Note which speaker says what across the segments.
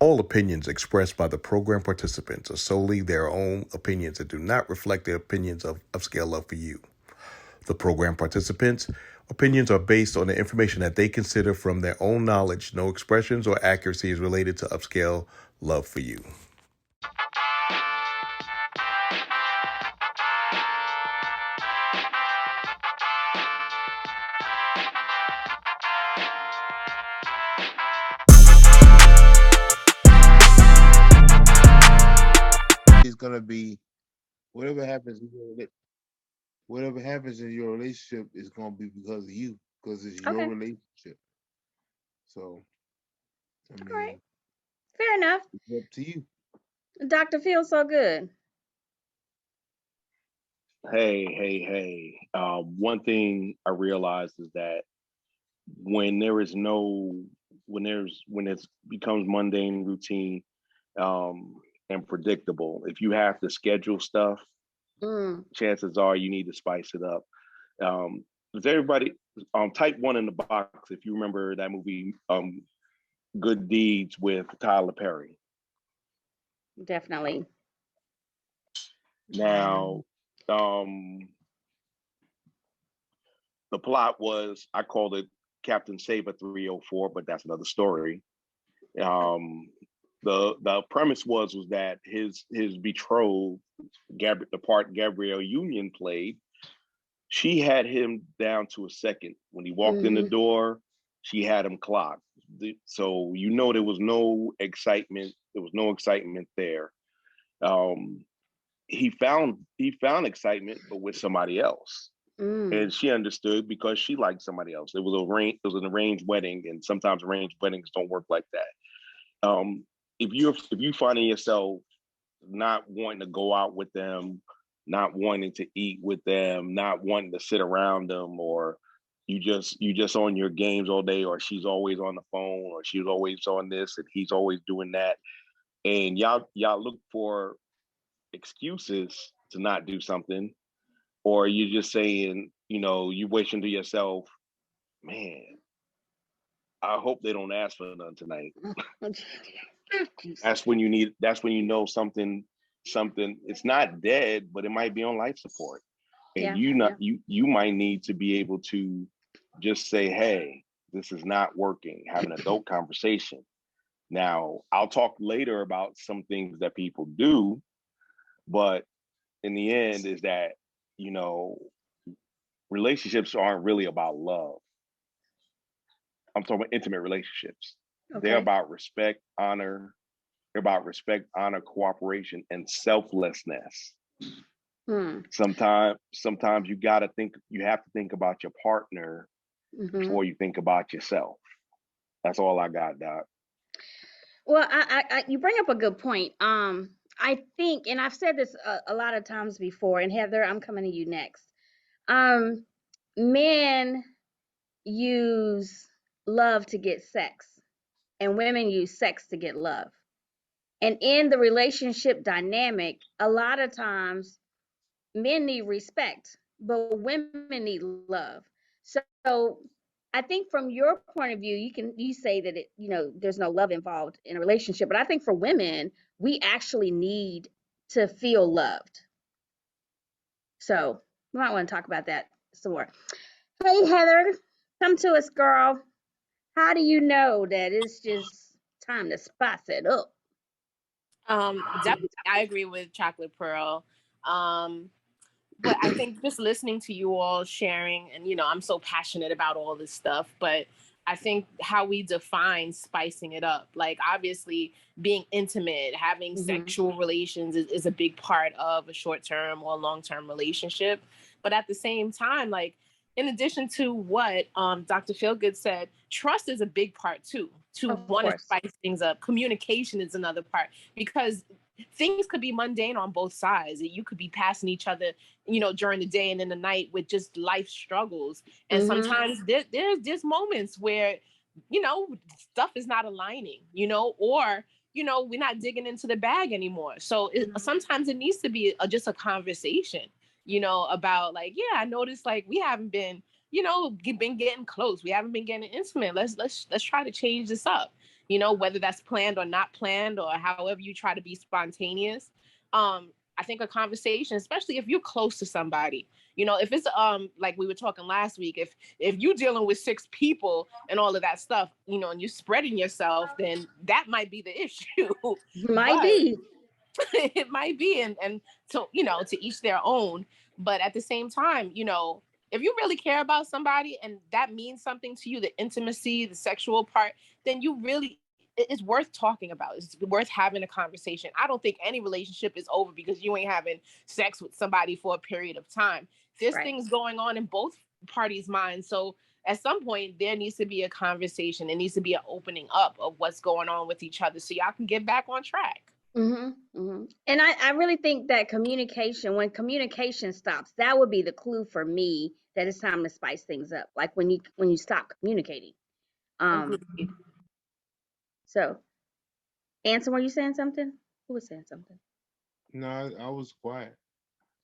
Speaker 1: All opinions expressed by the program participants are solely their own opinions and do not reflect the opinions of Upscale Love for You. The program participants' opinions are based on the information that they consider from their own knowledge. No expressions or accuracy is related to Upscale Love for You.
Speaker 2: It's gonna be whatever happens in your relationship is gonna be because of you, because it's your
Speaker 3: Okay.
Speaker 2: relationship. So I
Speaker 3: All right.
Speaker 2: mean,
Speaker 3: Fair enough.
Speaker 2: it's up to you.
Speaker 3: Dr. Feels so good.
Speaker 4: Hey. One thing I realized is that when there is no, when it becomes mundane routine, um, and predictable, if you have to schedule stuff, chances are you need to spice it up. Does everybody type one in the box if you remember that movie, Good Deeds with Tyler Perry?
Speaker 3: Definitely.
Speaker 4: Now, um, the plot was, I called it Captain Saber 304, but that's another story. Um, the premise was that his betrothed, the part Gabrielle Union played, she had him down to a second. When he walked in the door, she had him clocked. So there was no excitement. There was no excitement there. Um, he found excitement, but with somebody else. And she understood because she liked somebody else. It was an arranged wedding, and sometimes arranged weddings don't work like that. If you finding yourself not wanting to go out with them, not wanting to eat with them, not wanting to sit around them, or you just on your games all day, or she's always on the phone, or she's always on this and he's always doing that, and y'all look for excuses to not do something, or you're just saying, you wishing to yourself, man, I hope they don't ask for none tonight. That's when you know something, it's not dead, but it might be on life support. And you might need to be able to just say, hey, this is not working, have an adult conversation. Now, I'll talk later about some things that people do, but in the end is that, you know, relationships aren't really about love. I'm talking about intimate relationships. They're about respect, honor. They're about respect, honor, cooperation, and selflessness. Sometimes you have to think about your partner before you think about yourself. That's all I got, Doc.
Speaker 3: Well, you bring up a good point. I think, and I've said this a lot of times before, and Heather, I'm coming to you next. Men use love to get sex, and women use sex to get love. And in the relationship dynamic, a lot of times men need respect, but women need love. So I think from your point of view, you say that there's no love involved in a relationship, but I think for women, we actually need to feel loved. So we might want to talk about that some more. Hey Heather, come to us, girl. How do you know that it's just time to spice it up?
Speaker 5: Definitely, I agree with Chocolate Pearl. But I think just listening to you all sharing, and I'm so passionate about all this stuff, but I think how we define spicing it up, like obviously being intimate, having sexual relations is a big part of a short-term or long-term relationship. But at the same time, like in addition to what Dr. Feelgood said, trust is a big part too. To want to spice things up, communication is another part, because things could be mundane on both sides. You could be passing each other, during the day and in the night with just life struggles. And sometimes there's moments where, stuff is not aligning, or, we're not digging into the bag anymore. So sometimes it needs to be just a conversation, about like, yeah, I noticed like we haven't been, been getting close. We haven't been getting intimate. Let's try to change this up. you know, whether that's planned or not planned, or however you try to be spontaneous. I think a conversation, especially if you're close to somebody, you know, if it's like we were talking last week, if you're dealing with 6 people and all of that stuff, you know, and you're spreading yourself, then that might be the issue.
Speaker 3: Might be.
Speaker 5: It might be, and so, you know, to each their own. But at the same time, you know, if you really care about somebody and that means something to you, the intimacy, the sexual part, then you really, it's worth talking about. It's worth having a conversation. I don't think any relationship is over because you ain't having sex with somebody for a period of time. There's things going on in both parties' minds. So at some point there needs to be a conversation. It needs to be an opening up of what's going on with each other so y'all can get back on track.
Speaker 3: And I really think that when communication stops, that would be the clue for me that it's time to spice things up. Like when you stop communicating. So, Anson, were you saying something? Who was saying something?
Speaker 2: No, I was quiet.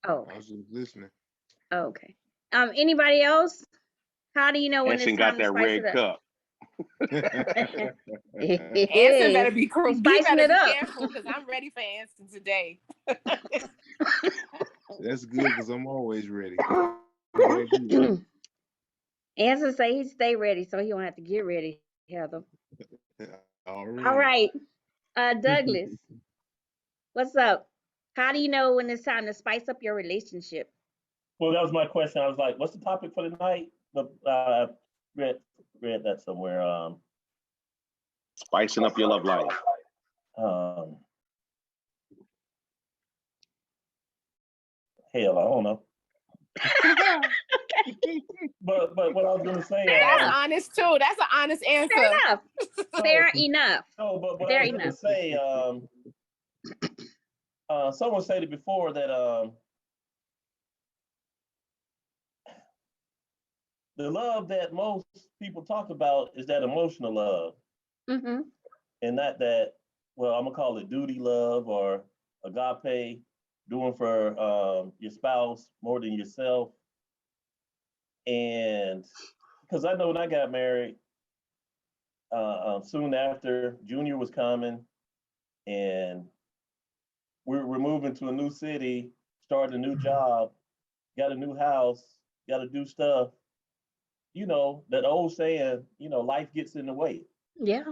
Speaker 3: Oh, okay.
Speaker 2: I was just listening.
Speaker 3: Okay. Anybody else? How do you know when
Speaker 4: Anson
Speaker 3: it's time
Speaker 4: got
Speaker 3: to
Speaker 4: that
Speaker 3: spice
Speaker 4: red
Speaker 3: it up?
Speaker 4: cup.
Speaker 5: Anson better be
Speaker 3: spicing it up.
Speaker 5: careful because I'm ready for Anson today.
Speaker 2: That's good because I'm always ready.
Speaker 3: Anson say he stay ready, so he don't have to get ready, Heather.
Speaker 2: All
Speaker 3: right. Douglas, what's up? How do you know when it's time to spice up your relationship?
Speaker 6: Well, that was my question. I was like, what's the topic for the night? Read that somewhere.
Speaker 4: Spicing up your love life.
Speaker 6: Hell, I don't know. but what I was going to say,
Speaker 5: that's honest too. That's an honest answer.
Speaker 3: Fair enough. Fair enough.
Speaker 6: No, but what I was going to say, someone said it before that the love that most people talk about is that emotional love, and not that, well, I'm gonna call it duty love or agape, doing for your spouse more than yourself. And because I know when I got married, soon after Junior was coming, and we're moving to a new city, starting a new job, got a new house, got to do stuff. You know, that old saying, you know, life gets in the way.
Speaker 3: Yeah.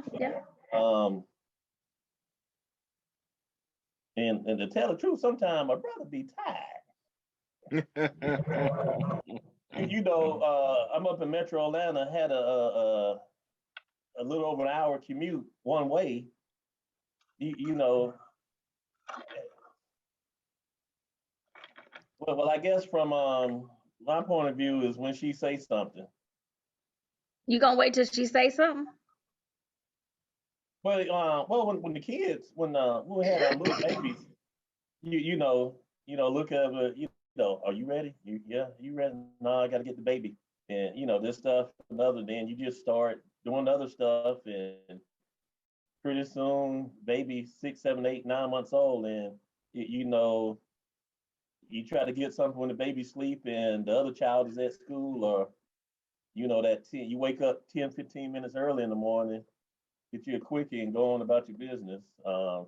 Speaker 6: And to tell the truth, sometimes I'd rather be tired. You know, I'm up in Metro Atlanta, had a little over an hour commute one way. You know, well, I guess from my point of view is when she says something.
Speaker 3: You gonna wait till she say something?
Speaker 6: Well, when the kids, when we had our little babies, you know, look at it, you know, are you ready? You ready? No, I got to get the baby, and you know this stuff and other. Then you just start doing other stuff, and pretty soon, baby 6, 7, 8, 9 months old, and you know, you try to get something when the baby's sleep and the other child is at school, or you know that you wake up 10, 15 minutes early in the morning, get you a quickie and go on about your business. I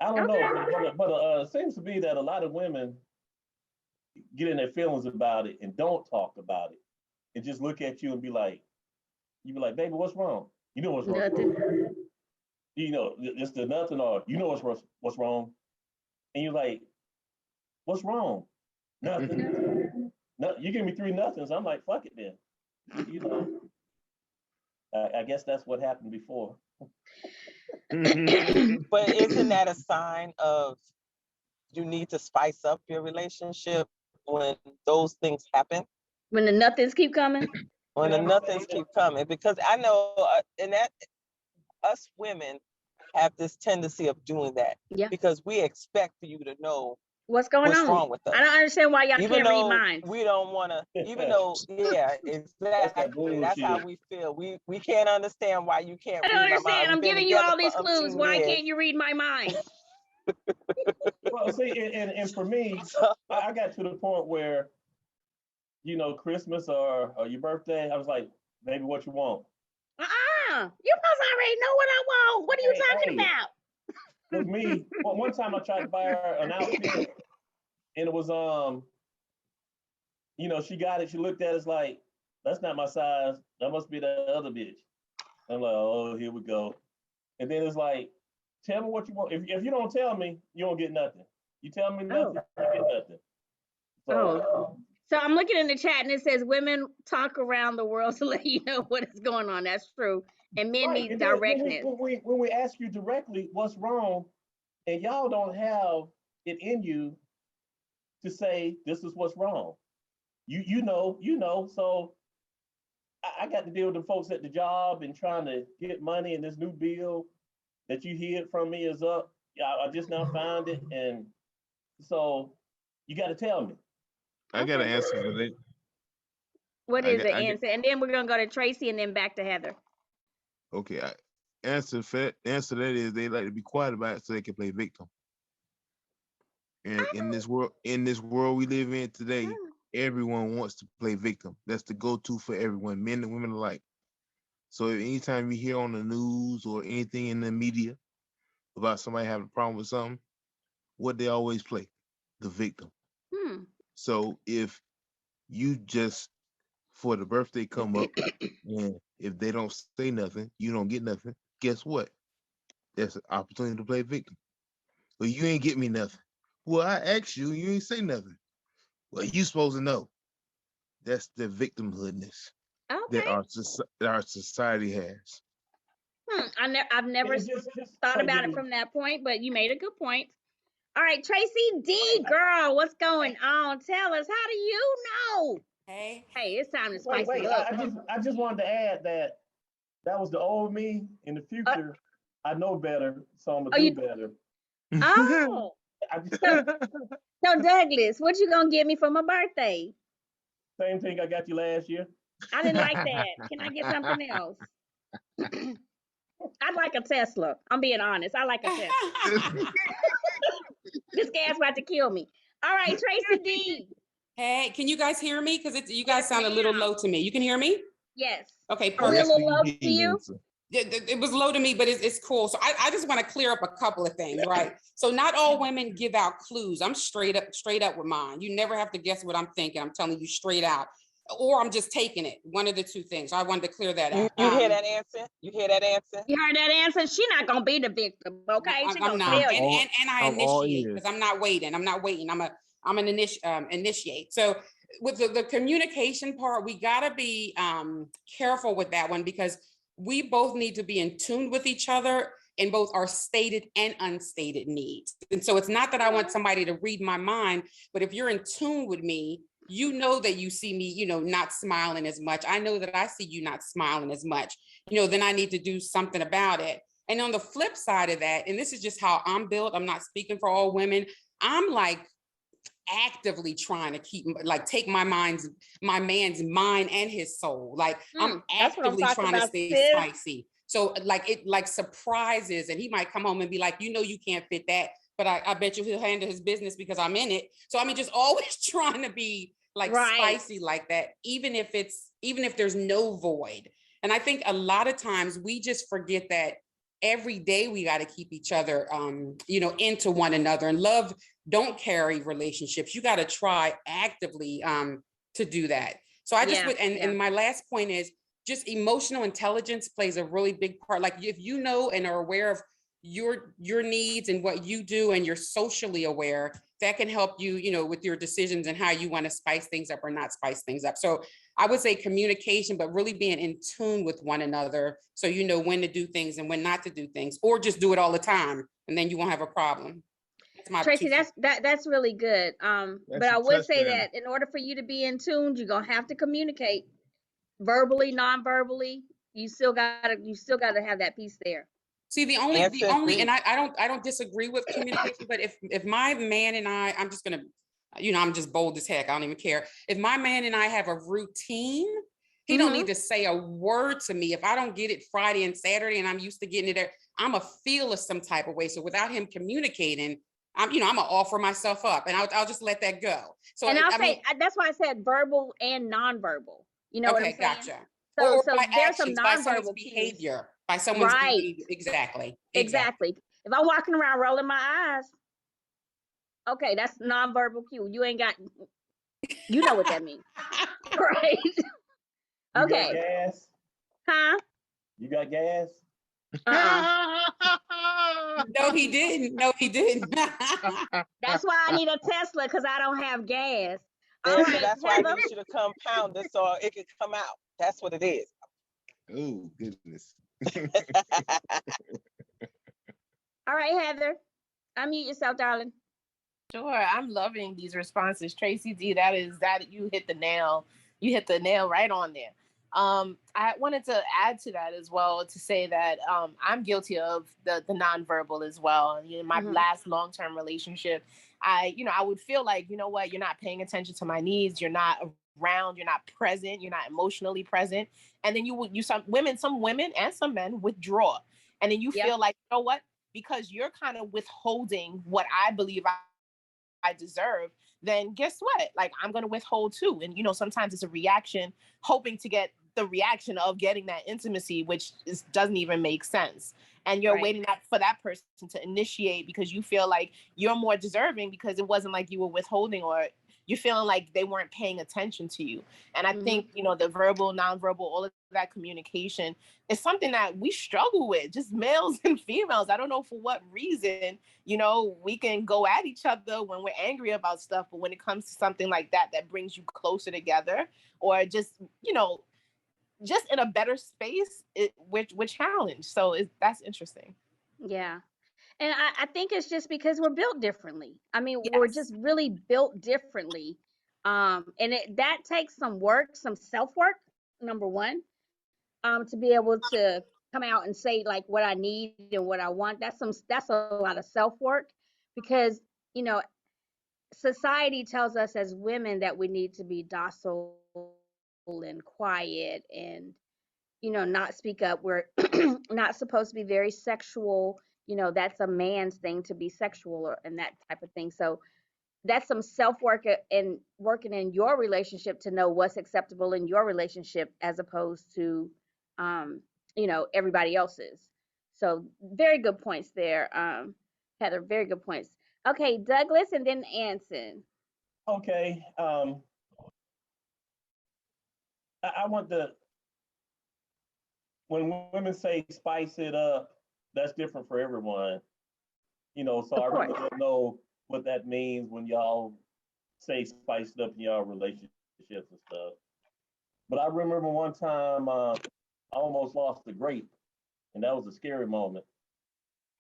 Speaker 6: don't know, but it seems to be that a lot of women get in their feelings about it and don't talk about it, and just look at you and be like, baby, what's wrong? You know what's wrong.
Speaker 3: Nothing.
Speaker 6: You know, it's the nothing, or you know what's wrong, and you're like, what's wrong? Nothing. No, you give me 3 nothings. I'm like, fuck it then. You know, I guess that's what happened before.
Speaker 7: But isn't that a sign of you need to spice up your relationship when those things happen?
Speaker 3: When the nothings keep coming?
Speaker 7: When the nothings keep coming. Because I know, and that us women have this tendency of doing that.
Speaker 3: Yeah.
Speaker 7: Because we expect for you to know
Speaker 3: what's going on.
Speaker 7: Wrong with us.
Speaker 3: I don't understand why y'all
Speaker 7: even
Speaker 3: can't read minds.
Speaker 7: We don't want to, even though, yeah, exactly. That's how we feel. We can't understand why you can't
Speaker 3: I don't
Speaker 7: read my mind.
Speaker 3: understand. I'm giving you all these clues. Why can't you read my mind?
Speaker 6: Well, see, and for me, I got to the point where, you know, Christmas or your birthday, I was like, baby, what you want?
Speaker 3: You must already know what I want. What are you talking
Speaker 6: Hey,
Speaker 3: about?
Speaker 6: with me, one time I tried to buy her an outfit, and it was she got it. She looked at it, it's like, that's not my size. That must be the other bitch. I'm like, oh, here we go. And then it's like, tell me what you want. If you don't tell me, you don't get nothing. You tell me nothing, you get nothing. So,
Speaker 3: So I'm looking in the chat and it says women talk around the world to let you know what is going on. That's true. And men
Speaker 6: right.
Speaker 3: need
Speaker 6: And then
Speaker 3: directness.
Speaker 6: when we ask you directly what's wrong, and y'all don't have it in you to say this is what's wrong. You know. So I got to deal with the folks at the job and trying to get money, and this new bill that you hid from me is up. Yeah, I just now found it, and so you got to tell me.
Speaker 2: I got an answer for that.
Speaker 3: What
Speaker 2: I
Speaker 3: is
Speaker 2: got,
Speaker 3: the
Speaker 2: I got,
Speaker 3: answer? And then we're gonna go to Tracy and then back to Heather.
Speaker 2: okay. Answer to that is they like to be quiet about it so they can play victim. And in this world we live in today, everyone wants to play victim. That's the go-to for everyone, men and women alike. So anytime you hear on the news or anything in the media about somebody having a problem with something, what they always play, the victim. So if you just for the birthday come up, and if they don't say nothing, you don't get nothing. Guess what? That's an opportunity to play victim. Well, you ain't get me nothing. Well, I asked you, you ain't say nothing. Well, you supposed to know. That's the victimhoodness that our society has.
Speaker 3: I've never thought about it from that point, but you made a good point. All right, Tracy D, girl, what's going on? Tell us, how do you know?
Speaker 8: Hey,
Speaker 3: it's time to spice
Speaker 6: Wait,
Speaker 3: it up.
Speaker 6: I just wanted to add that was the old me. In the future, I know better, so I'm gonna do better.
Speaker 3: Oh, so Douglas, what you gonna give me for my birthday?
Speaker 6: Same thing I got you last year.
Speaker 3: I didn't like that. Can I get something else? I'd like a Tesla. I'm being honest. I like a Tesla. This gas about to kill me. All right, Tracy D.
Speaker 8: hey, can you guys hear me? Because you guys sound a little low to me. You can hear me?
Speaker 3: Yes.
Speaker 8: Okay,
Speaker 3: Are we a
Speaker 8: perfect.
Speaker 3: little low to you?
Speaker 8: It was low to me, but it's cool. So I just want to clear up a couple of things, right? So not all women give out clues. I'm straight up with mine. You never have to guess what I'm thinking. I'm telling you straight out. Or I'm just taking it. One of the two things. So I wanted to clear that out.
Speaker 7: You hear that answer? You hear that answer?
Speaker 3: You heard that answer? She's not gonna be the victim, okay?
Speaker 8: No,
Speaker 3: She's
Speaker 8: I'm
Speaker 3: gonna
Speaker 8: not.
Speaker 3: tell you.
Speaker 8: And I initiate because I'm not waiting. I'm an initiate. So with the communication part, we gotta be careful with that one because we both need to be in tune with each other in both our stated and unstated needs. And so it's not that I want somebody to read my mind, but if you're in tune with me, you know that you see me, not smiling as much. I know that I see you not smiling as much, then I need to do something about it. And on the flip side of that, and this is just how I'm built, I'm not speaking for all women, I'm like actively trying to take my man's mind and his soul. Like I'm actively trying to stay spicy. So it surprises, and he might come home and be like, you can't fit that, but I bet you he'll handle his business because I'm in it. So I mean, just always trying to be spicy like that, even if there's no void. And I think a lot of times we just forget that every day we got to keep each other, into one another. And love don't carry relationships. You got to try actively to do that. So I just and my last point is just emotional intelligence plays a really big part. Like if you know and are aware of your needs and what you do, and you're socially aware, that can help you, with your decisions and how you want to spice things up or not spice things up. So I would say communication, but really being in tune with one another. So you know when to do things and when not to do things, or just do it all the time, and then you won't have a problem.
Speaker 3: Tracy, that's really good. But I would say that in order for you to be in tune, you're gonna have to communicate verbally, non-verbally. You still gotta have that piece there.
Speaker 8: See, the only, and I don't disagree with communication, but if my man and I'm just gonna, I'm just bold as heck. I don't even care. If my man and I have a routine, he don't need to say a word to me. If I don't get it Friday and Saturday, and I'm used to getting it there, I'm a feel of some type of way. So without him communicating, I'm gonna offer myself up, and I'll just let that go. So
Speaker 3: and I'll say that's why I said verbal and non-verbal. You know what I'm saying?
Speaker 8: Gotcha.
Speaker 3: So
Speaker 8: Or by
Speaker 3: there's some
Speaker 8: actions, by someone's
Speaker 3: nonverbal cues.
Speaker 8: behavior, by someone's
Speaker 3: Right.
Speaker 8: behavior. Exactly.
Speaker 3: Exactly. If I'm walking around rolling my eyes, okay, that's nonverbal cue. You ain't got, you know what that means, right?
Speaker 6: You got
Speaker 3: Okay.
Speaker 6: gas?
Speaker 3: Huh?
Speaker 6: You got gas?
Speaker 8: No, he didn't. No, he didn't.
Speaker 3: That's why I need a Tesla, because I don't have gas. All
Speaker 7: And so
Speaker 3: right,
Speaker 7: that's why I
Speaker 3: Heather.
Speaker 7: need you to compound it so it can come out. That's what it is.
Speaker 2: Oh goodness.
Speaker 3: All right, Heather. Unmute yourself, darling.
Speaker 5: Sure, I'm loving these responses, Tracy D. That you hit the nail. You hit the nail right on there. I wanted to add to that as well to say that I'm guilty of the nonverbal as well. You know, my last long-term relationship, I would feel like, you know what, you're not paying attention to my needs, you're not around, you're not present, you're not emotionally present, and then some women and some men withdraw, and then you feel like, you know what, because you're kind of withholding what I believe I deserve, then guess what? Like, I'm going to withhold too. And, sometimes it's a reaction, hoping to get the reaction of getting that intimacy, which doesn't even make sense. And you're waiting for that person to initiate because you feel like you're more deserving because it wasn't like you were withholding, or you're feeling like they weren't paying attention to you. And I think, the verbal, nonverbal, all of that communication is something that we struggle with, just males and females. I don't know for what reason, we can go at each other when we're angry about stuff, but when it comes to something like that brings you closer together, or just, just in a better space, we're challenged. So that's interesting.
Speaker 3: Yeah. And I think it's just because we're built differently. I mean, we're
Speaker 5: Yes.
Speaker 3: just really built differently. And that takes some work, some self-work, number one, to be able to come out and say like what I need and what I want. That's a lot of self-work, because, society tells us as women that we need to be docile and quiet and, not speak up. We're not supposed to be very sexual. That's a man's thing to be sexual, and that type of thing. So that's some self-work and working in your relationship to know what's acceptable in your relationship as opposed to, everybody else's. So very good points there, Heather. Very good points. Okay, Douglas, and then Anson.
Speaker 6: Okay. I want to, when women say spice it up, that's different for everyone. So I really don't know what that means when y'all say spice it up in y'all relationships and stuff. But I remember one time I almost lost a grape, and that was a scary moment.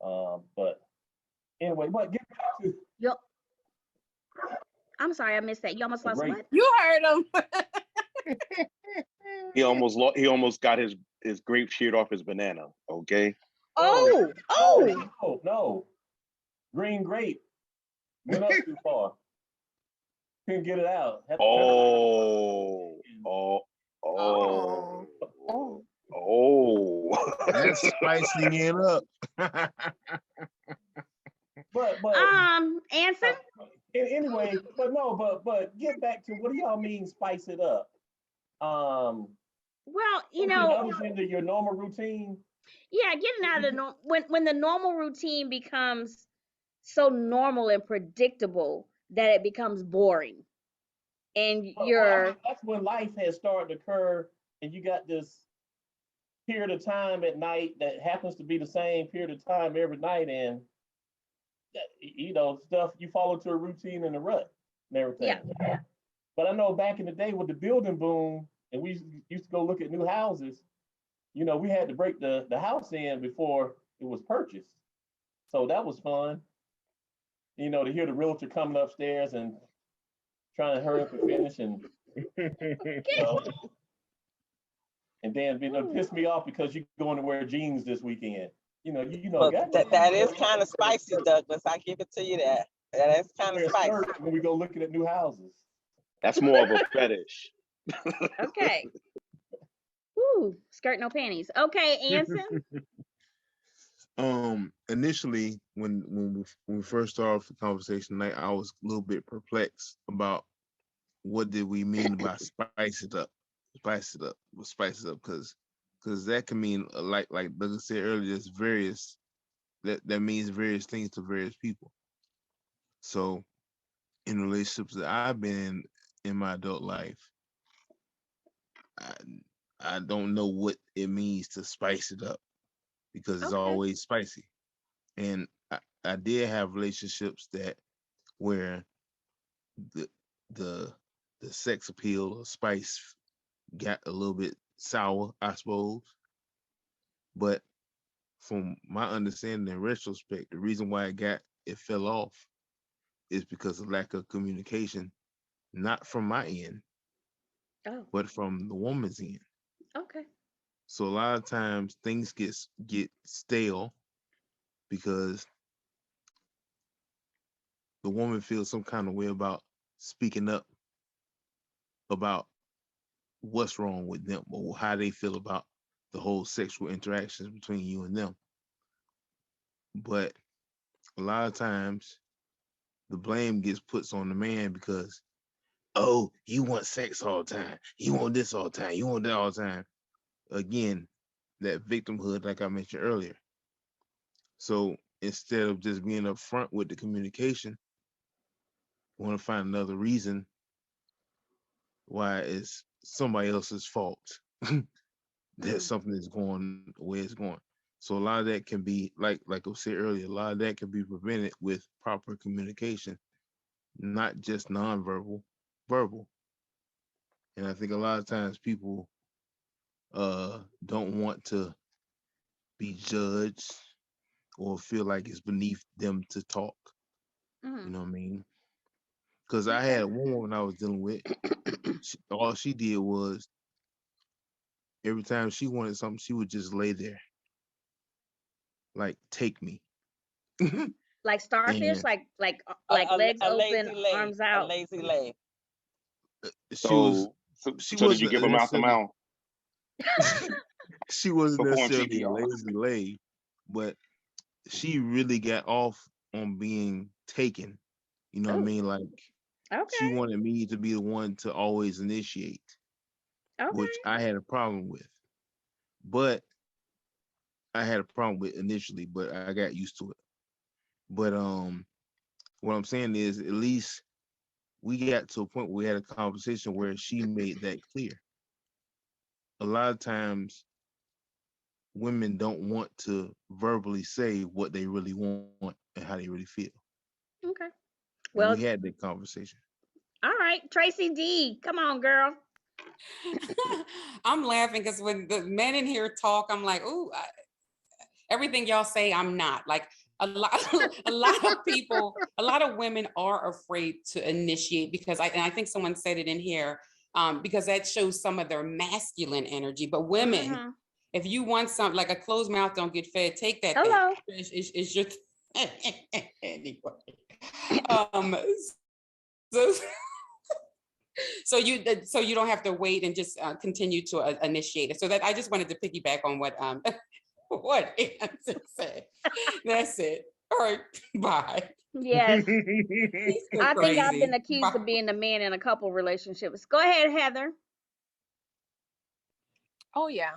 Speaker 6: But anyway, but get back to.
Speaker 3: Yo, I'm sorry, I missed that. You almost lost what?
Speaker 5: You heard him.
Speaker 4: He almost got his grape sheared off his banana. Okay.
Speaker 6: No. Green grape went up too far. Couldn't get it out.
Speaker 2: That's spicing it up.
Speaker 6: But
Speaker 3: Anson?
Speaker 6: Anyway, but get back to, what do y'all mean spice it up?
Speaker 3: Well,
Speaker 6: others into your normal routine.
Speaker 3: Yeah, getting out of the when the normal routine becomes so normal and predictable that it becomes boring, and
Speaker 6: that's when life has started to occur, and you got this period of time at night that happens to be the same period of time every night, and stuff, you fall into a routine and a rut and everything. Yeah. But I know back in the day with the building boom, and we used to go look at new houses, we had to break the house in before it was purchased. So that was fun. To hear the realtor coming upstairs and trying to hurry up and finish, and and then piss me off because you're going to wear jeans this weekend.
Speaker 7: That is kind of spicy, Douglas. I give it to you that. That is kind of spicy.
Speaker 6: When we go looking at new houses.
Speaker 4: That's more of a fetish.
Speaker 3: Okay. Ooh, skirt no panties. Okay, Anson.
Speaker 2: Initially, when we first started off the conversation tonight, I was a little bit perplexed about what did we mean by spice it up. spice it up. We'll spice it up because that can mean like Douglas said earlier. There's various that means various things to various people. So in relationships that I've been in my adult life, I I don't know what it means to spice it up because it's
Speaker 3: Okay.
Speaker 2: always spicy. And I did have relationships that where the the the sex appeal or spice got a little bit sour, I suppose. But from my understanding in retrospect, the reason why it fell off is because of lack of communication, not from my end,
Speaker 3: Oh,
Speaker 2: but from the woman's end.
Speaker 3: okay.
Speaker 2: So a lot of times things get stale because the woman feels some kind of way about speaking up about what's wrong with them or how they feel about the whole sexual interactions between you and them. But a lot of times the blame gets put on the man because, oh, you want sex all the time. You want this all the time. You want that all the time. Again, that victimhood, like I mentioned earlier. So instead of just being upfront with the communication, you want to find another reason why it's somebody else's fault that something is going the way it's going. So a lot of that can be like I said earlier, a lot of that can be prevented with proper communication, not just nonverbal, verbal. And I think a lot of times people don't want to be judged or feel like it's beneath them to talk. You
Speaker 3: Mm.
Speaker 2: know what I mean? Because I
Speaker 3: Okay.
Speaker 2: had one woman I was dealing with. All she did was every time she wanted something, she would just lay there, like take me.
Speaker 3: Like starfish,
Speaker 2: And
Speaker 3: like legs
Speaker 7: A
Speaker 3: open,
Speaker 7: lazy lay,
Speaker 3: arms
Speaker 7: a
Speaker 3: out.
Speaker 7: lazy lay.
Speaker 2: she was she
Speaker 4: So did you
Speaker 2: wasn't
Speaker 4: give him out the
Speaker 2: necessarily
Speaker 4: mouth
Speaker 2: she wasn't
Speaker 4: before on
Speaker 2: necessarily a
Speaker 4: GPR?
Speaker 2: lazy lady, but she really got off on being taken. You know what I
Speaker 3: Oh,
Speaker 2: mean? Like she
Speaker 3: okay.
Speaker 2: wanted me to be the one to always initiate, which
Speaker 3: Okay.
Speaker 2: I had a problem with. But I had a problem with initially, but I got used to it. But what I'm saying is at least we got to a point where we had a conversation where she made that clear. A lot of times women don't want to verbally say what they really want and how they really feel.
Speaker 3: Okay.
Speaker 2: And we
Speaker 3: Well,
Speaker 2: had that conversation.
Speaker 3: all right. Tracy D, come on, girl.
Speaker 8: I'm laughing because when the men in here talk, I'm like, ooh, everything y'all say, I'm not. Like a lot, a lot of people, a lot of women are afraid to initiate because and I think someone said it in here, because that shows some of their masculine energy. But women,
Speaker 3: Mm-hmm.
Speaker 8: if you want something like a closed mouth don't get fed, take that thing.
Speaker 3: Hello.
Speaker 8: It's your anyway. Um, so, so you don't have to wait and just continue to initiate it. So that I just wanted to piggyback on what what Anson said. That's it. All right, bye.
Speaker 3: Yes.
Speaker 8: He's so
Speaker 3: I think I've been
Speaker 8: crazy.
Speaker 3: accused
Speaker 8: Bye.
Speaker 3: of being a man in a couple relationships. Go ahead, Heather.
Speaker 5: Oh yeah.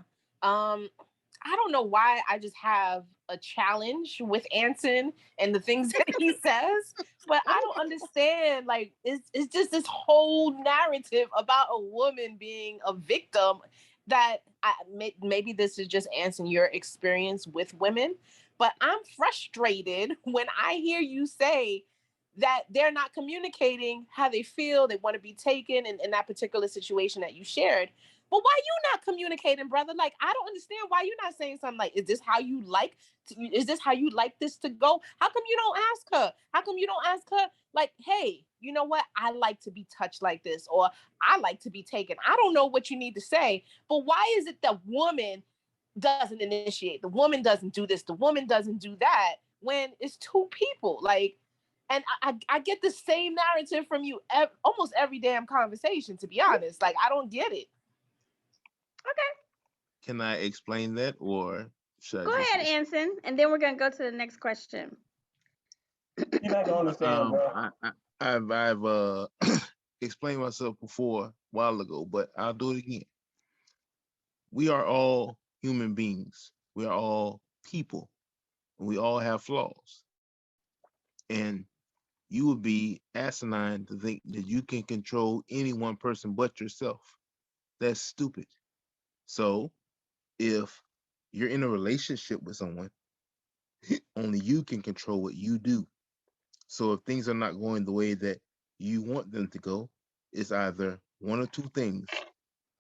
Speaker 5: I don't know why I just have a challenge with Anson and the things that he says, but I don't understand. Like, it's just this whole narrative about a woman being a victim that maybe this is just Anson, your experience with women, but I'm frustrated when I hear you say that they're not communicating how they feel, they want to be taken in that particular situation that you shared. But why you not communicating, brother? Like, I don't understand why you're not saying something like, is this how you like is this how you like this to go? How come you don't ask her? How come you don't ask her, like, hey, you know what? I like to be touched like this, or I like to be taken. I don't know what you need to say, but why is it the woman doesn't initiate? The woman doesn't do this, the woman doesn't do that when it's two people. Like, and I get the same narrative from you almost every damn conversation, to be honest. Like, I don't get it.
Speaker 2: Can I explain that or should I
Speaker 3: Go
Speaker 2: just
Speaker 3: ahead,
Speaker 2: listen?
Speaker 3: Anson, and then we're gonna go to the next question.
Speaker 6: You're not gonna understand, bro.
Speaker 2: I've explained myself before a while ago, but I'll do it again. we are all human beings. We are all people. And we all have flaws. And you would be asinine to think that you can control any one person but yourself. That's stupid. So if you're in a relationship with someone, only you can control what you do. So if things are not going the way that you want them to go, it's either one or two things.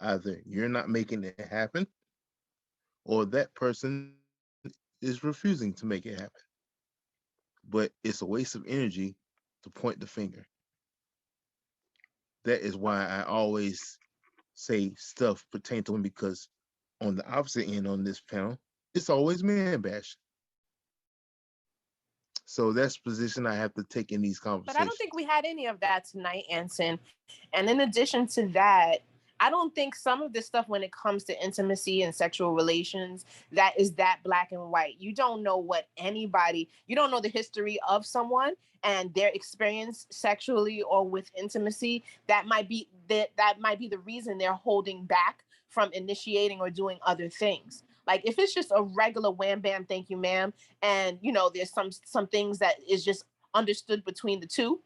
Speaker 2: Either you're not making it happen, or that person is refusing to make it happen. But it's a waste of energy to point the finger. That is why I always say stuff pertaining to women, because on the opposite end on this panel, it's always man bashing. So that's the position I have to take in these
Speaker 5: But I don't
Speaker 2: conversations.
Speaker 5: think we had any of that tonight, Anson. And in addition to that, I don't think some of this stuff when it comes to intimacy and sexual relations that is that black and white. You don't know what anybody, you don't know the history of someone and their experience sexually or with intimacy. That might be the reason they're holding back from initiating or doing other things. Like if it's just a regular wham bam thank you ma'am, and there's some things that is just understood between the two,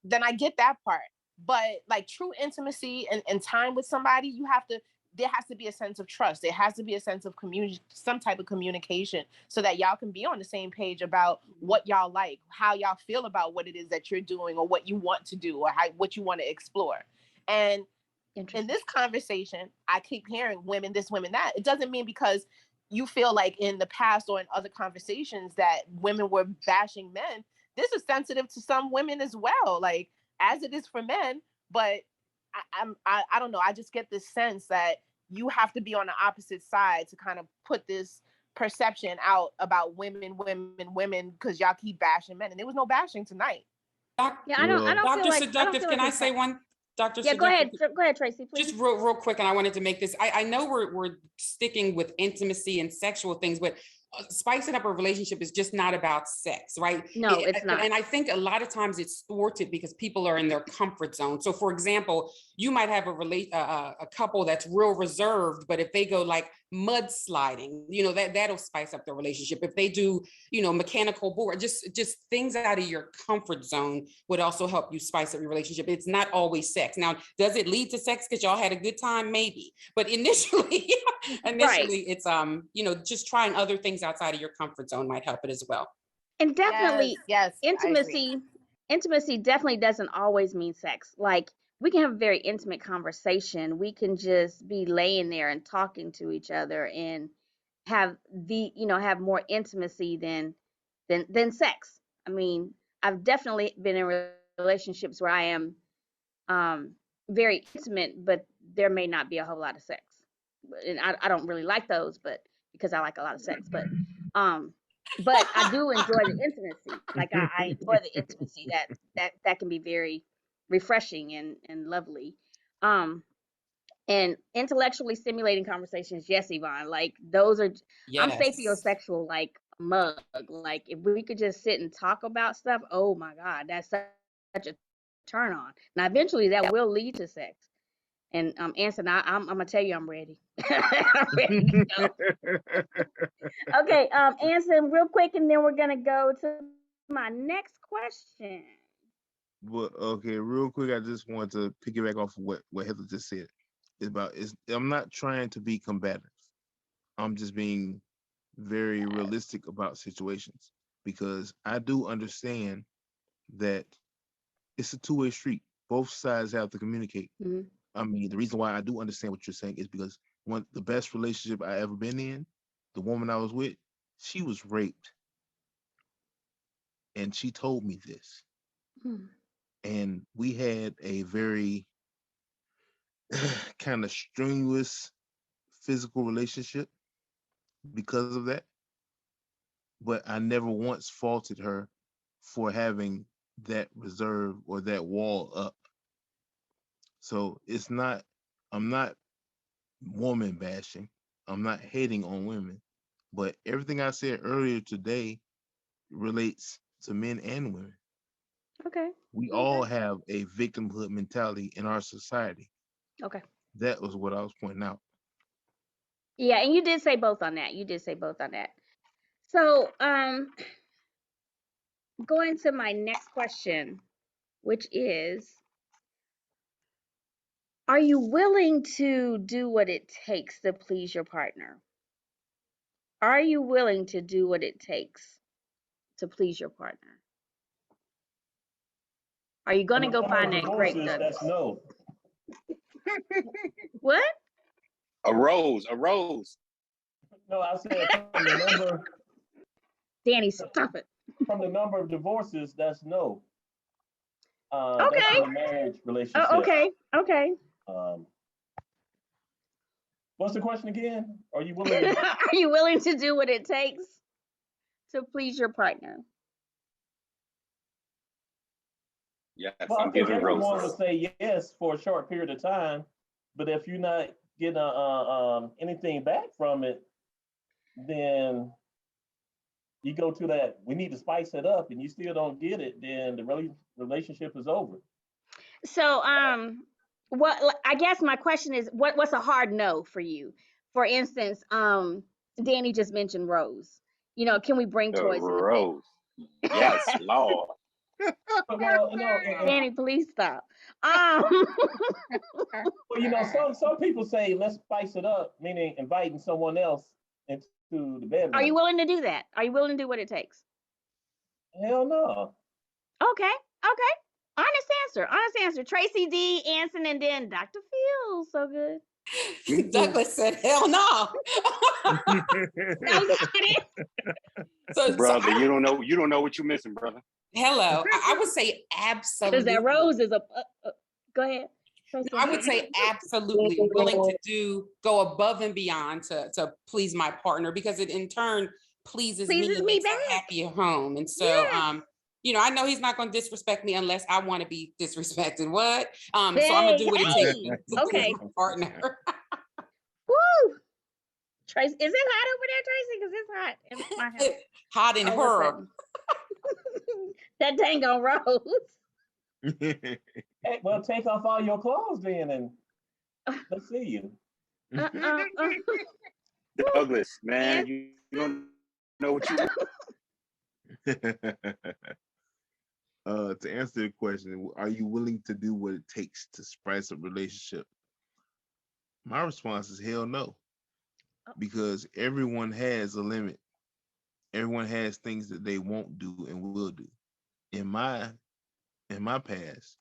Speaker 5: then I get that part. But like true intimacy and time with somebody, there has to be a sense of trust. There has to be a sense of some type of communication so that y'all can be on the same page about what y'all like, how y'all feel about what it is that you're doing or what you want to do or what you want to explore. And in this conversation, I keep hearing women this, women that. It doesn't mean because you feel like in the past or in other conversations that women were bashing men. This is sensitive to some women as well, like as it is for men. But I don't know. I just get this sense that you have to be on the opposite side to kind of put this perception out about women, because y'all keep bashing men, and there was no bashing tonight.
Speaker 3: Yeah, I don't feel
Speaker 8: Dr.
Speaker 3: like
Speaker 8: Seductive, can I say one? Dr.
Speaker 3: Yeah,
Speaker 8: Seductive,
Speaker 3: go ahead, Tracy, please.
Speaker 8: just real quick, and I wanted to make this. I know we're sticking with intimacy and sexual things, but spicing up a relationship is just not about sex, right?
Speaker 3: No, it's not.
Speaker 8: And I think a lot of times it's thwarted because people are in their comfort zone. So, for example, you might have a couple that's real reserved, but if they go like mudsliding, that'll spice up their relationship. If they do, mechanical board, just things out of your comfort zone would also help you spice up your relationship. It's not always sex. Now, does it lead to sex because y'all had a good time? Maybe, but initially, it's just trying other things outside of your comfort zone might help it as well.
Speaker 3: And definitely,
Speaker 5: yes,
Speaker 3: intimacy definitely doesn't always mean sex. Like we can have a very intimate conversation. We can just be laying there and talking to each other and have have more intimacy than sex. I mean, I've definitely been in relationships where I am very intimate, but there may not be a whole lot of sex. And I don't really like those, but because I like a lot of sex, um but I do enjoy the intimacy. Like I enjoy the intimacy that can be very refreshing and lovely. Um and intellectually stimulating conversations, yes, Yvonne, like those are I'm
Speaker 8: Yes.
Speaker 3: sapiosexual like a mug. Like if we could just sit and talk about stuff, oh my God, that's such a turn on. Now eventually that will lead to sex. And Anson, I'm gonna tell you I'm ready. I'm ready to go. Okay, Anson, real quick, and then we're gonna go to my next question.
Speaker 2: But okay, real quick, I just want to piggyback off of what Heather just said. I'm not trying to be combative. I'm just being very realistic about situations, because I do understand that it's a two-way street. Both sides have to communicate.
Speaker 3: Mm-hmm.
Speaker 2: I mean, the reason why I do understand what you're saying is because the best relationship I ever been in, the woman I was with, she was raped, and she told me this.
Speaker 3: Hmm.
Speaker 2: And we had a very kind of strenuous physical relationship because of that. But I never once faulted her for having that reserve or that wall up. So I'm not woman bashing. I'm not hating on women. But everything I said earlier today relates to men and women.
Speaker 3: Okay.
Speaker 2: We
Speaker 3: Okay.
Speaker 2: all have a victimhood mentality in our society.
Speaker 3: Okay.
Speaker 2: That was what I was pointing out.
Speaker 3: Yeah, and you did say both on that. You did say both on that. So, going to my next question, which is, are you willing to do what it takes to please your partner? Are you willing to do what it takes to please your partner? Are you
Speaker 6: From
Speaker 3: going to
Speaker 6: the
Speaker 3: go
Speaker 6: number of
Speaker 3: find that grape,
Speaker 6: divorces,
Speaker 3: Douglas?
Speaker 6: that's no.
Speaker 3: What?
Speaker 4: A rose.
Speaker 6: No, I said from the number
Speaker 3: Danny, stop it.
Speaker 6: from the number of divorces, that's no. That's in
Speaker 3: Okay.
Speaker 6: a marriage
Speaker 3: Oh,
Speaker 6: relationship.
Speaker 3: okay. Okay.
Speaker 6: Um, what's the question again? Are you willing to?
Speaker 3: Are you willing to do what it takes to please your partner?
Speaker 4: Yes,
Speaker 6: Well, I
Speaker 4: I'm
Speaker 6: think
Speaker 4: giving
Speaker 6: everyone would
Speaker 4: roses.
Speaker 6: say yes for a short period of time, but if you're not getting anything back from it, then you go to that. We need to spice it up, and you still don't get it. Then the relationship is over.
Speaker 3: So, what I guess my question is, what's a hard no for you? For instance, Danny just mentioned Rose. You know, can we bring
Speaker 4: A
Speaker 3: toys in the bed?
Speaker 4: rose. Yes, Lord.
Speaker 6: Well, no,
Speaker 3: Danny, please stop. Um,
Speaker 6: well, some people say let's spice it up, meaning inviting someone else into the
Speaker 3: are you
Speaker 6: bedroom.
Speaker 3: willing to do that? Are you willing to do what it takes?
Speaker 6: Hell no.
Speaker 3: Okay, okay. Honest answer. Honest answer. Tracy D. Anson, and then Dr. Phil. So good.
Speaker 8: Douglas said, "Hell no."
Speaker 3: No, you didn't.
Speaker 8: So
Speaker 4: Brother, you don't know what you're missing, brother.
Speaker 8: hello. I would say
Speaker 3: Because
Speaker 8: absolutely.
Speaker 3: that Rose is a. Go ahead. Tracy.
Speaker 8: I would say absolutely willing to go above and beyond to please my partner, because it in turn pleases me
Speaker 3: Pleases
Speaker 8: and
Speaker 3: me
Speaker 8: makes a
Speaker 3: back.
Speaker 8: happier home. And so
Speaker 3: Yes.
Speaker 8: I know he's not going to disrespect me unless I want to be disrespected. What? So I'm
Speaker 3: Hey,
Speaker 8: gonna do what it takes
Speaker 3: hey.
Speaker 8: to please
Speaker 3: Okay.
Speaker 8: my partner.
Speaker 3: Woo. Tracy, is it hot over there, Tracy? Because it's hot in my house.
Speaker 8: Hot and
Speaker 3: All of a
Speaker 8: herb.
Speaker 3: sudden. That dang on Rose.
Speaker 6: Hey, well, take off all your clothes then, and let's see you.
Speaker 4: Douglas, man,
Speaker 3: And
Speaker 4: you don't know what you.
Speaker 2: To answer the question, are you willing to do what it takes to spice a relationship? My response is hell no, because everyone has a limit. Everyone has things that they won't do and will do. In my past,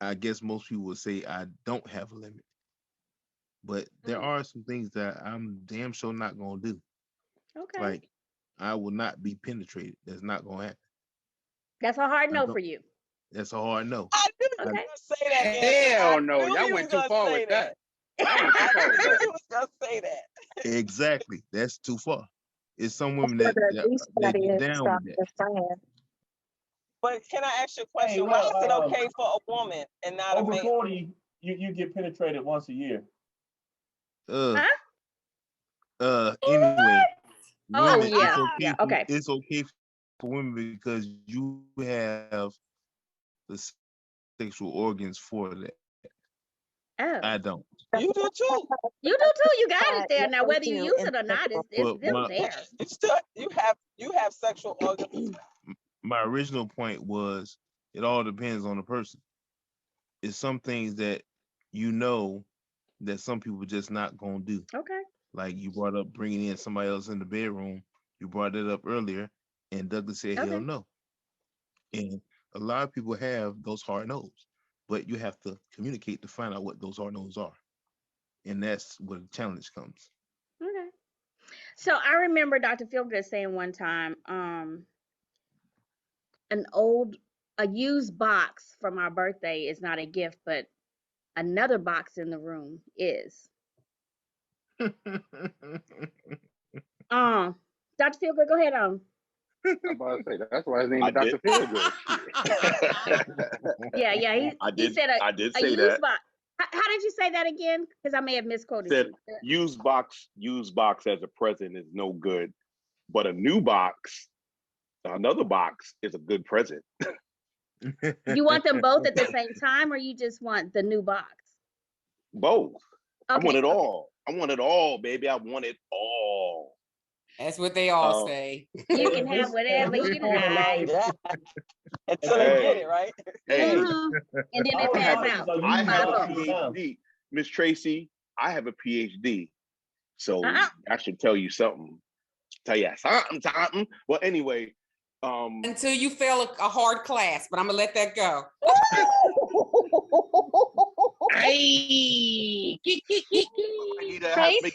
Speaker 2: I guess most people would say I don't have a limit, but there are some things that I'm damn sure not gonna do.
Speaker 3: okay.
Speaker 2: Like I will not be penetrated. That's not gonna happen.
Speaker 3: That's a hard
Speaker 2: I
Speaker 3: no
Speaker 2: don't.
Speaker 3: for you.
Speaker 2: That's a hard no.
Speaker 7: I knew you
Speaker 3: Okay.
Speaker 7: were gonna say that, Anson.
Speaker 4: Hell
Speaker 7: I
Speaker 4: no,
Speaker 7: knew
Speaker 4: y'all
Speaker 7: you
Speaker 4: went
Speaker 7: was
Speaker 4: too
Speaker 7: gonna
Speaker 4: far
Speaker 7: say
Speaker 4: with
Speaker 7: that.
Speaker 4: that. Y'all went too
Speaker 7: I
Speaker 4: far with
Speaker 7: knew
Speaker 4: that.
Speaker 7: you was gonna say that.
Speaker 2: Exactly. That's too far. It's some women
Speaker 9: But
Speaker 2: that
Speaker 9: at least
Speaker 2: that
Speaker 9: that
Speaker 2: get
Speaker 9: is
Speaker 2: down
Speaker 9: stop
Speaker 2: with that.
Speaker 9: the saying.
Speaker 7: But can I ask you a
Speaker 6: Hey,
Speaker 7: question? Why is it
Speaker 6: well,
Speaker 7: okay for a woman and not a
Speaker 6: over
Speaker 7: man?
Speaker 6: 40, you get penetrated once a year.
Speaker 2: Uh
Speaker 3: Huh?
Speaker 2: anyway,
Speaker 3: Oh
Speaker 2: women,
Speaker 3: yeah. Yeah. Okay.
Speaker 2: it's okay for women because you have the sexual organs for that.
Speaker 3: Oh.
Speaker 2: I don't.
Speaker 7: You do too.
Speaker 3: You do too. You got it there.
Speaker 9: Yes,
Speaker 3: Now,
Speaker 9: they
Speaker 3: whether you
Speaker 9: do.
Speaker 3: use it or not, it's
Speaker 2: But
Speaker 3: still there.
Speaker 7: You still you have sexual organs.
Speaker 2: my original point was it all depends on the person. It's some things that you know that some people just not gonna do.
Speaker 3: Okay.
Speaker 2: Like you brought up bringing in somebody else in the bedroom. You brought it up earlier, and Douglas said hell
Speaker 3: Okay.
Speaker 2: no. And a lot of people have those hard no's, but you have to communicate to find out what those hard no's are, and that's where the challenge comes.
Speaker 3: Okay. So I remember Dr. Feelgood saying one time, a used box from our birthday is not a gift, but another box in the room is. Dr. Feelgood, go ahead on.
Speaker 4: I'm about to say that's why his name is Dr. Feelgood.
Speaker 3: Yeah. He said
Speaker 4: I did
Speaker 3: a
Speaker 4: say
Speaker 3: used
Speaker 4: that.
Speaker 3: box. How did you say that again? Because I may have misquoted
Speaker 4: Said
Speaker 3: you.
Speaker 4: used box as a present is no good, but a new box, another box is a good present.
Speaker 3: You want them both at the same time, or you just want the new box?
Speaker 4: Both. I want
Speaker 3: Okay.
Speaker 4: it all. want it all, baby. I want it all.
Speaker 8: That's what they all say.
Speaker 3: You can have whatever you like.
Speaker 7: Until they get it, right?
Speaker 4: Hey,
Speaker 3: And then they pass out.
Speaker 4: I have a PhD, Miss Tracy. I have a PhD, so I should tell you something. Tell you something. Well, anyway,
Speaker 8: until you fail a hard class, but I'm gonna let that go.
Speaker 4: Hey,
Speaker 3: Tracy.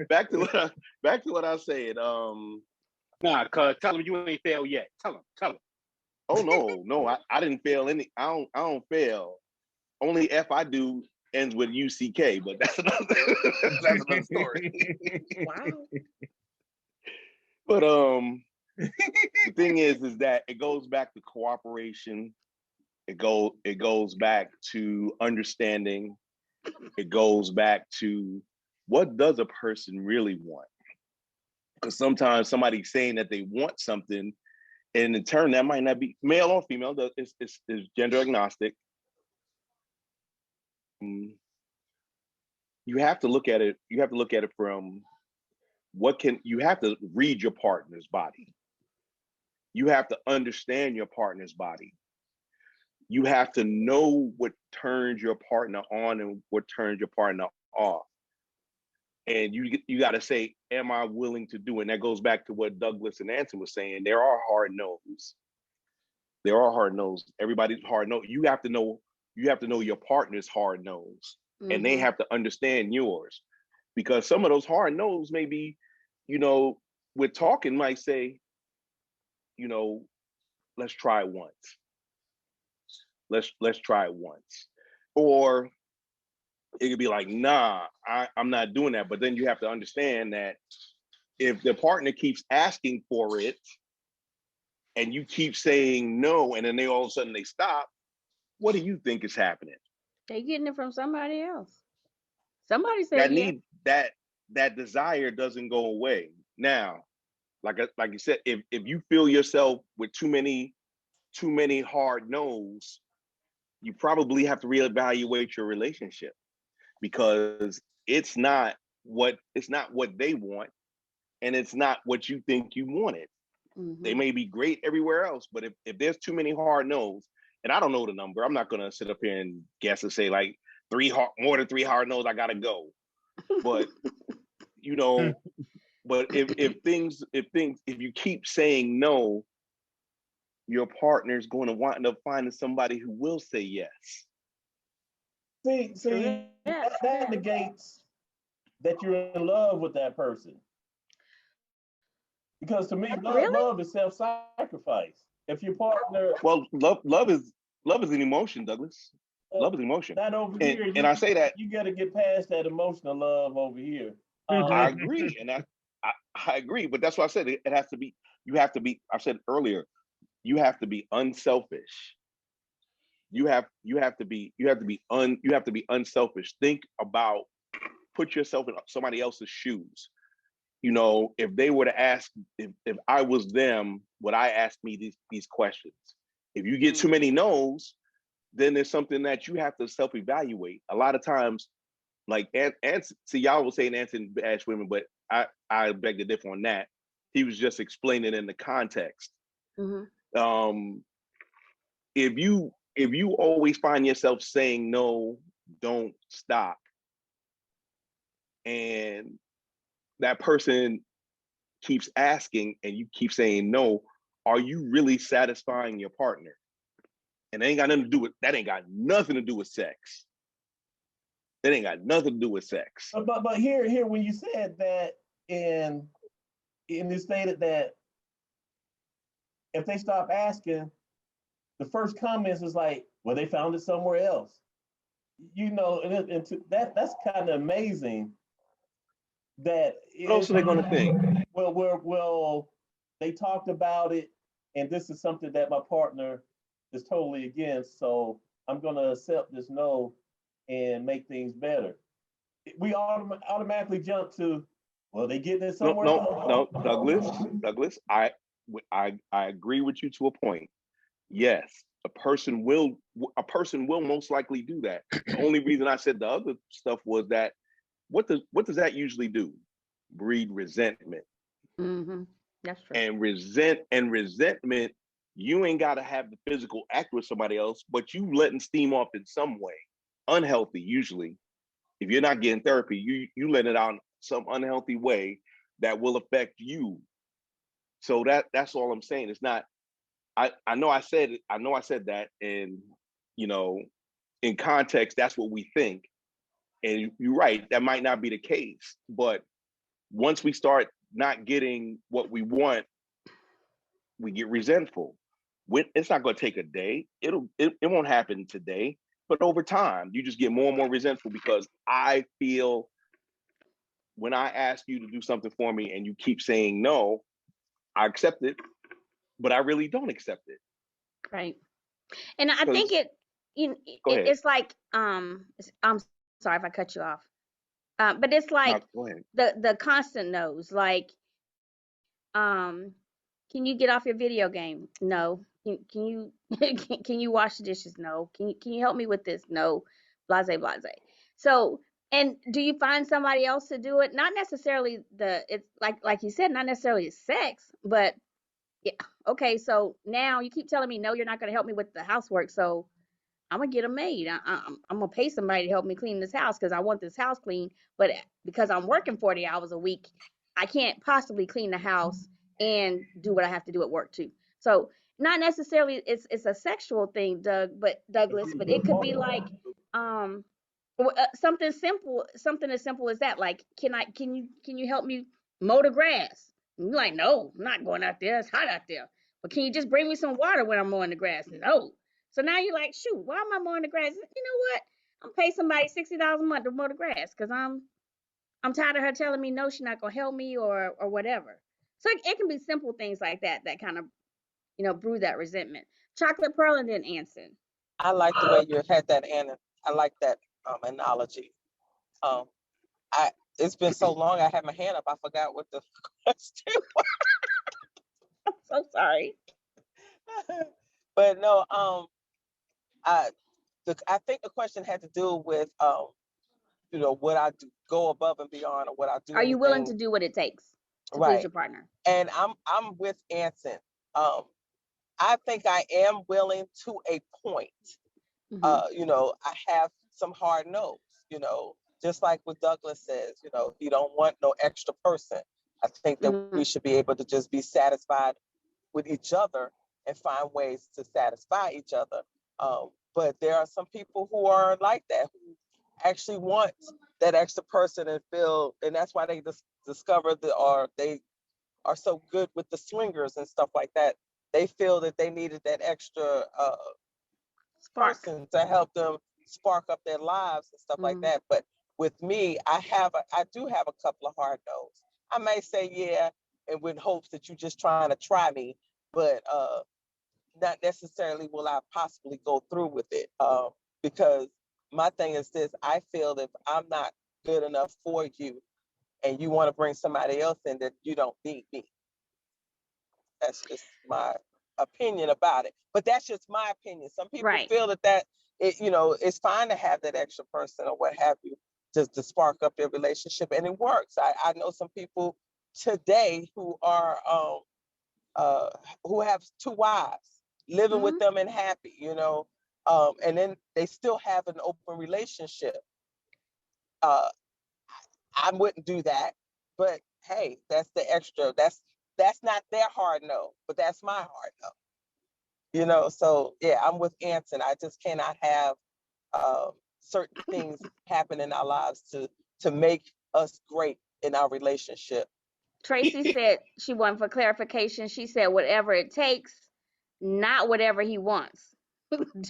Speaker 4: Back to what I said.
Speaker 9: Nah, cuz tell him you ain't failed yet. Tell him.
Speaker 4: Oh no, I didn't fail any. I don't fail. Only F I do ends with UCK, but that's another story.
Speaker 3: Wow.
Speaker 4: But the thing is that it goes back to cooperation. It goes back to understanding. It goes back to what does a person really want? Because sometimes somebody's saying that they want something, and in turn that might not be male or female. It's gender agnostic. You have to look at it. You have to look at it from you have to read your partner's body. You have to understand your partner's body. You have to know what turns your partner on and what turns your partner off. And you got to say, am I willing to do it? And that goes back to what Douglas and Anson was saying. There are hard no's. There are hard no's. Everybody's hard no. You have to know your partner's hard no's. And they have to understand yours. Because some of those hard no's may be, with talking might say, let's try it once. Let's try it once. Or it could be like, nah, I'm not doing that. But then you have to understand that if the partner keeps asking for it and you keep saying no, and then they all of a sudden they stop, what do you think is happening?
Speaker 3: They're getting it from somebody else. Somebody said
Speaker 4: that desire doesn't go away. Now, like you said, if you feel yourself with too many hard no's, you probably have to reevaluate your relationship, because it's not what they want, and it's not what you think you wanted. They may be great everywhere else, but if there's too many hard no's, and I don't know the number, I'm not gonna sit up here and guess and say like more than 3 hard no's, I gotta go. But but if you keep saying no, your partner's going to wind up finding somebody who will say yes.
Speaker 6: See, that negates that you're in love with that person. Because to me, love is self-sacrifice. If your partner,
Speaker 4: well, love is an emotion, Douglas. Love is emotion.
Speaker 6: Not over here.
Speaker 4: And I say that
Speaker 6: you got to get past that emotional love over here.
Speaker 4: I agree, and I agree, but that's why I said it has to be. You have to be. I said earlier, you have to be unselfish. You have to be unselfish. Think about, put yourself in somebody else's shoes. If they were to ask, if I was them, would I ask me these questions? If you get too many no's, then there's something that you have to self-evaluate. A lot of times, like, and see, y'all was saying Anson bash women, but I beg to differ on that. He was just explaining in the context. If you always find yourself saying no, don't stop, and that person keeps asking and you keep saying no, are you really satisfying your partner? And that ain't got nothing to do with sex. It ain't got nothing to do with sex.
Speaker 6: But here, when you said that, and it stated that if they stop asking, the first comments is like, well, they found it somewhere else. That's kind of amazing. That
Speaker 4: what else are they going to think?
Speaker 6: Well, they talked about it, and this is something that my partner is totally against. So I'm going to accept this no and make things better. We automatically jump to, well, they getting it somewhere else.
Speaker 4: No, Douglas, I agree with you to a point. yes, a person will most likely do that. The only reason I said the other stuff was that what does that usually do? Breed resentment.
Speaker 3: Mm-hmm. That's true.
Speaker 4: And resentment, you ain't got to have the physical act with somebody else, but you letting steam off in some way, unhealthy usually. If you're not getting therapy, you let it out in some unhealthy way that will affect you. So that's all I'm saying. It's not. I know I said that, and in context, that's what we think. And you're right, that might not be the case. But once we start not getting what we want, we get resentful. It's not going to take a day. It won't happen today, but over time, you just get more and more resentful because I feel when I ask you to do something for me and you keep saying no, I accept it, but I really don't accept it.
Speaker 3: Right. And I think it's like I'm sorry if I cut you off. But it's like the constant no's, like can you get off your video game? No. Can you can you wash the dishes? No. Can you help me with this? No. Blase blase. So, and do you find somebody else to do it? Not necessarily it's like you said, not necessarily sex, but yeah. Okay, so now you keep telling me no, you're not going to help me with the housework. So I'm gonna get a maid. I'm gonna pay somebody to help me clean this house because I want this house clean. But because I'm working 40 hours a week, I can't possibly clean the house and do what I have to do at work too. So not necessarily it's a sexual thing, Douglas, but it could be like um something simple, something as simple as that. Like, can you help me mow the grass? And you're like, no, I'm not going out there. It's hot out there. But can you just bring me some water when I'm mowing the grass? No. So now you're like, shoot, why am I mowing the grass? You know what? I'm paying somebody $60 a month to mow the grass because I'm tired of her telling me no, she's not gonna help me or whatever. So it can be simple things like that that kind of brew that resentment. Chocolate Pearl and then Anson.
Speaker 7: I like the way you had that, Anna. I like that analogy. It's been so long I had my hand up, I forgot what the question was.
Speaker 3: I'm so sorry.
Speaker 7: But no, I think the question had to do with what I do, go above and beyond, or what I do.
Speaker 3: Are you willing to do what it takes to please your partner?
Speaker 7: And I'm with Anson. I think I am willing to a point. Mm-hmm. I have some hard no's, just like what Douglas says, you don't want no extra person. I think that we should be able to just be satisfied with each other and find ways to satisfy each other. But there are some people who are like that, who actually want that extra person and that's why they discover they are so good with the swingers and stuff like that. They feel that they needed that extra person to help them spark up their lives and stuff like that. But with me, I do have a couple of hard no's. I may say yeah, and with hopes that you're just trying to try me, but not necessarily will I possibly go through with it. Because my thing is this: I feel that if I'm not good enough for you, and you want to bring somebody else in, that you don't need me. That's just my opinion about it. But that's just my opinion. Some people feel that it's fine to have that extra person or what have you, just to spark up their relationship, and it works. I know some people today who are who have two wives, living with them and happy, and then they still have an open relationship. I wouldn't do that, but hey, that's the extra. That's not their hard no, but that's my hard no. So yeah, I'm with Anson. I just cannot have certain things happen in our lives to make us great in our relationship.
Speaker 3: Tracy said she wanted for clarification. She said whatever it takes, not whatever he wants.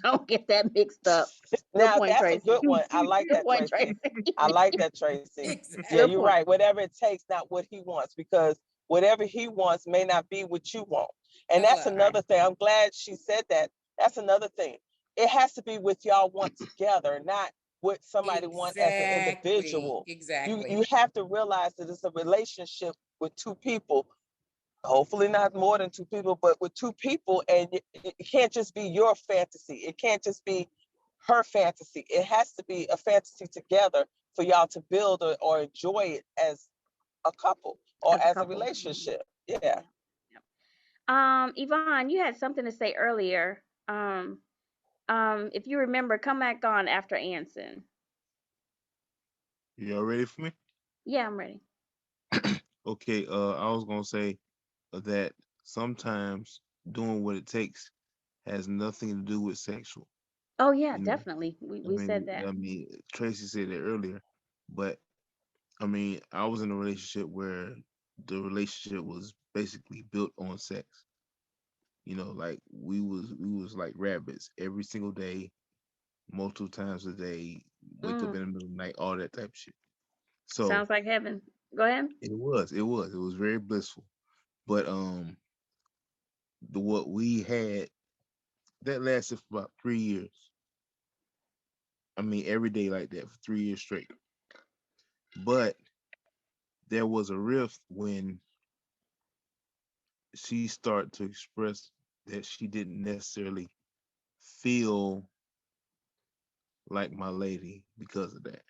Speaker 3: Don't get that mixed up.
Speaker 7: Now that's Tracy. A good one. I like that, point, Tracy. I like that, Tracy. Exactly. Yeah, you're right. Whatever it takes, not what he wants, because whatever he wants may not be what you want. And that's another thing. I'm glad she said that. That's another thing. It has to be what y'all want together, not what somebody wants as an individual. Exactly. You have to realize that it's a relationship with two people. Hopefully not more than 2 people, but with 2 people, and it can't just be your fantasy. It can't just be her fantasy. It has to be a fantasy together for y'all to build or enjoy it as a couple or as a relationship. Yeah.
Speaker 3: Yvonne, you had something to say earlier. If you remember, come back on after Anson.
Speaker 2: Y'all ready for me?
Speaker 3: Yeah, I'm ready.
Speaker 2: Okay, I was gonna say that sometimes doing what it takes has nothing to do with sexual.
Speaker 3: Oh yeah,
Speaker 2: You know,
Speaker 3: definitely. We said that.
Speaker 2: Tracy said it earlier, but I was in a relationship where the relationship was basically built on sex. Like we was like rabbits every single day, multiple times a day, wake up in the middle of the night, all that type of shit. So
Speaker 3: Sounds like heaven. Go ahead.
Speaker 2: it was very blissful. But what we had that lasted for about 3 years. Every day like that for 3 years straight. But there was a rift when she started to express that she didn't necessarily feel like my lady because of that.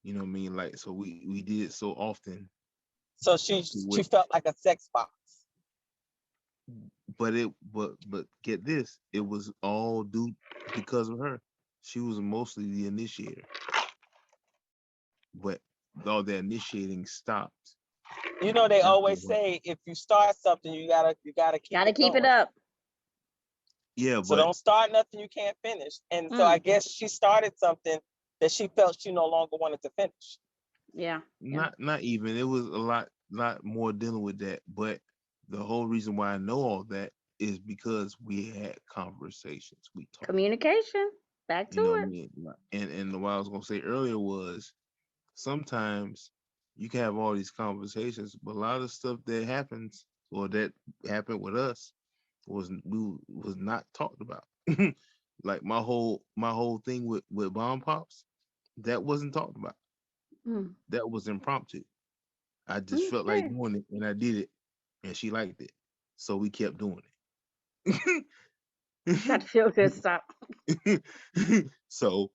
Speaker 2: You know what I mean? Like, so we did it so often.
Speaker 7: So she felt like a sex box.
Speaker 2: But get this, it was all due because of her. She was mostly the initiator. But all the initiating stopped.
Speaker 7: They always say if you start something, you gotta keep it
Speaker 3: up.
Speaker 2: Yeah,
Speaker 7: so don't start nothing you can't finish. And so I guess she started something that she felt she no longer wanted to finish.
Speaker 3: Yeah.
Speaker 2: Not even. It was a lot more dealing with that. But the whole reason why I know all that is because we had conversations. We talked.
Speaker 3: Communication. Back to
Speaker 2: it. And what I was gonna say earlier was sometimes you can have all these conversations, but a lot of stuff that happens or that happened with us was not talked about. Like my whole thing with bomb pops, that wasn't talked about. That was impromptu. I just felt like doing it, and I did it, and she liked it, so we kept doing it.
Speaker 3: Got to feel good stuff.
Speaker 2: So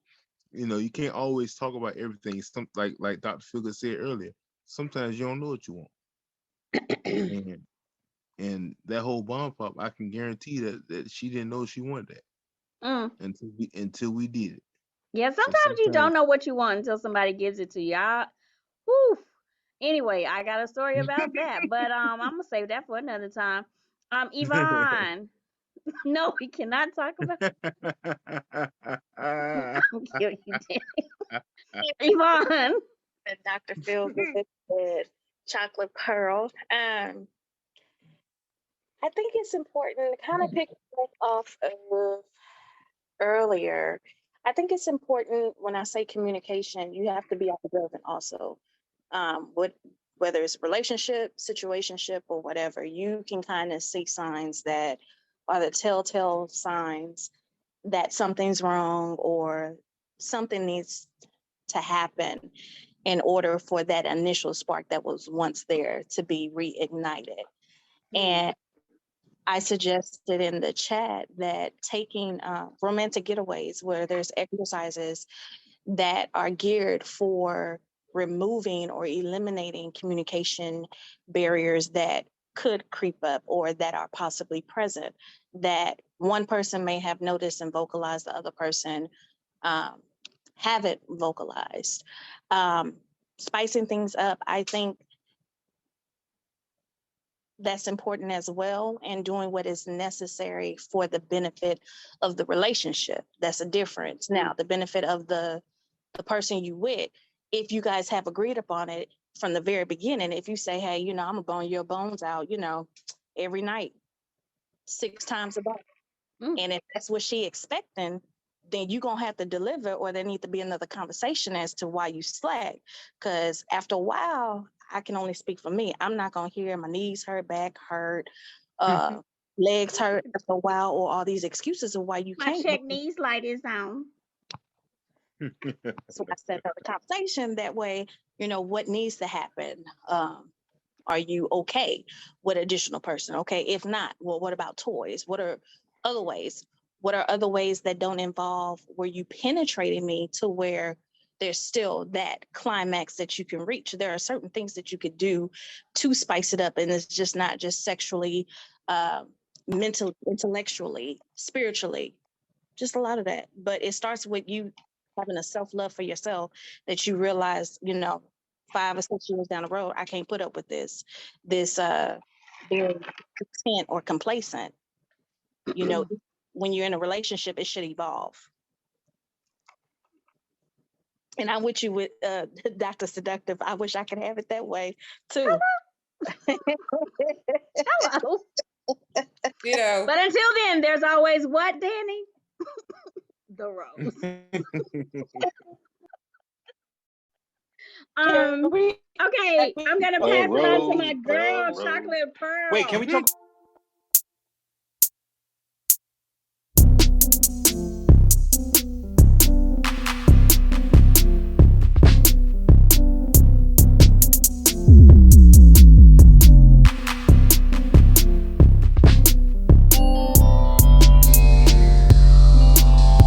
Speaker 2: you can't always talk about everything. Some like Dr. Figger said earlier. Sometimes you don't know what you want, and that whole bomb pop, I can guarantee that she didn't know she wanted that until we did it.
Speaker 3: Yeah, sometimes you don't know what you want until somebody gives it to you. Whew. Anyway, I got a story about that, but I'm gonna save that for another time. Yvonne, no, we cannot talk about. I'm killing you, Yvonne.
Speaker 10: And Dr. Phil said, Chocolate Pearl. I think it's important to kind of pick off of earlier. I think it's important when I say communication, you have to be observant also. Whether it's relationship, situationship, or whatever, you can kind of see signs that are the telltale signs that something's wrong or something needs to happen in order for that initial spark that was once there to be reignited. And I suggested in the chat that taking romantic getaways where there's exercises that are geared for removing or eliminating communication barriers that could creep up or that are possibly present, that one person may have noticed and vocalized, the other person haven't vocalized. Spicing things up, I think that's important as well, and doing what is necessary for the benefit of the relationship. That's a difference. Now, the benefit of the person you with, if you guys have agreed upon it from the very beginning, if you say, hey, I'm gonna bone your bones out, every night, 6 times a day. And if that's what she expecting, then you're gonna have to deliver, or there need to be another conversation as to why you slack. Because after a while, I can only speak for me. I'm not gonna hear my knees hurt, back hurt, legs hurt after a while, or all these excuses of why you
Speaker 3: My
Speaker 10: can't.
Speaker 3: check knees light is on.
Speaker 10: So I set up a conversation that way, what needs to happen. Are you okay with additional person? Okay, if not, well, what about toys? What are other ways? What are other ways that don't involve where you penetrating me to where there's still that climax that you can reach? There are certain things that you could do to spice it up, and it's just not just sexually, mentally, intellectually, spiritually, just a lot of that. But it starts with you having a self-love for yourself, that you realize, 5 or 6 years down the road, I can't put up with this being content or complacent. When you're in a relationship, it should evolve. And I'm with you with Dr. Seductive. I wish I could have it that way too.
Speaker 3: Hello.
Speaker 8: Ditto.
Speaker 3: But until then, there's always what, Danny? The rose. Okay, I'm gonna pass it on to my girl, Chocolate Pearl.
Speaker 9: Wait, can we talk